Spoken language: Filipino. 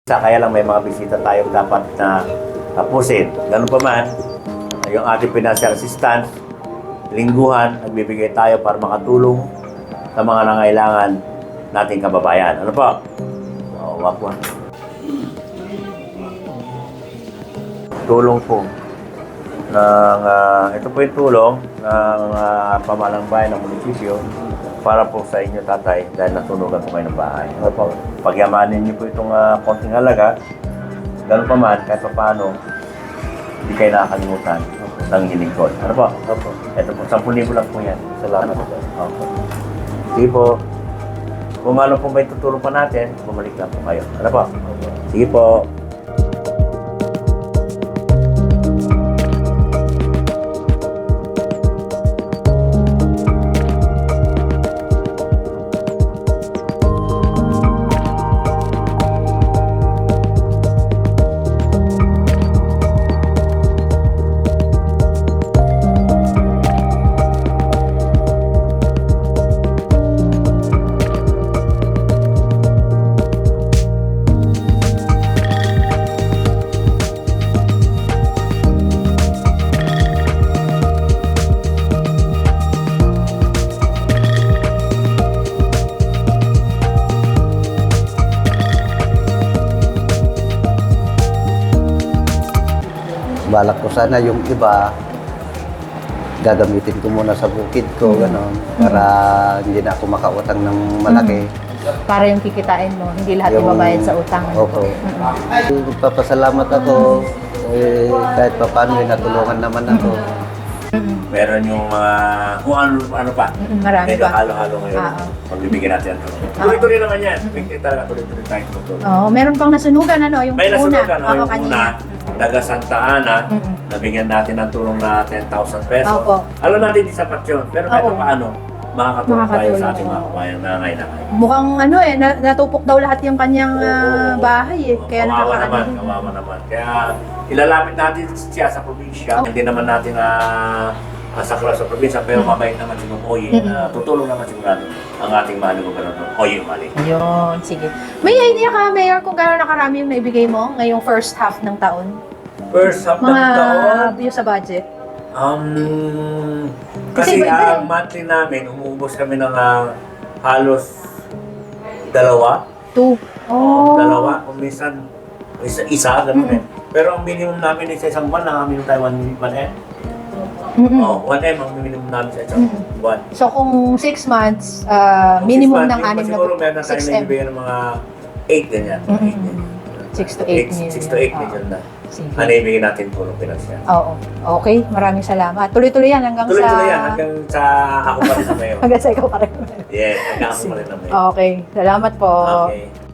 Kaya lang may mga bisita tayong dapat na tapusin. Ganun pa man, yung ating financial assistance, lingguhan, nagbibigay tayo para makatulong sa mga nangailangan nating kababayan. Ano po? So, wag po. Tulong po ng ito po yung tulong ng pamahalang bayan ng munisipyo para po sa inyo, tatay, dahil natunugan po kayo ng bahay. Ano po? Pagyamanin niyo po itong konting halaga, ganun pa man, kahit pa paano, hindi kayo nakakalimutan ng hilingkod. Ano po? Opo. Ito po, 10,000 lang po yan. Salamat po. Opo. Sige po. Kung ano po may tutulong pa natin, bumalik lang po kayo. Ano po? Opo. Sige po. Balak ko sana yung iba, gagamitin ko muna sa bukid ko, gano'n, para hindi na ako makautang ng malaki. Para yung kikitain mo, hindi lahat ibabayad sa utang. Opo. Magpapasalamat ako, kahit pa paano, natulungan naman ako. Meron yung kung ano pa. Marami Medyo pa. halo-halo ngayon. Magbibigyan natin ang tulong. Tuloy-tuloy naman yan. Pwede talaga tuloy-tuloy tayo tutulong. Oo, meron pang nasunugan, ano, yung May una. nasunugan, yung kanina. una, taga Santa Ana, nabigyan natin ng tulong na 10,000 pesos. Opo. Alam natin, di sapat yun. Pero kahit Oo. paano, makakatulong tayo sa Makakatulong, ating mga oo. kabayan na ngailangan. Mukhang ano natupok daw lahat yung kanyang bahay eh. Kaya kawawa naman, nakakaano. kawawa naman. Kaya ilalapit natin siya sa probinsya. Hindi naman natin sakla sa probinsya, pero mabait naman si Oye. Tutulong naman sigurado ang ating mahal na gobernador, Oye Umali. Ayun, sige. May idea ka, Mayor, kung gano'n nakarami yung naibigay mo ngayong first half ng taon? First half ng taon, Yung sa budget? kasi Kasi iba-iba ang monthly namin, umuubos kami ng halos dalawa. 2. Oh. Dalawa, kung minsan isa ganun eh. Pero ang minimum namin sa isang buwan, nakaminom tayo 1M. Oh, 1M ang minimum namin sa isang buwan. So kung 6 months, Kung minimum 6 ng months, 6 siguro meron na tayong 6M. naibigyan ng mga 8 ganyan. 6 to 8 million. 6 to 8 million na. Sige. Ano ibigay natin tulong pinansyal. Oo. Okay, maraming salamat. Tuloy-tuloy yan hanggang Tuloy-tuloy sa... yan hanggang sa ako pa rin na mayo. Hanggang sa ikaw pa rin. Yeah, hanggang ako pa rin na mayo. Okay, salamat po. Okay.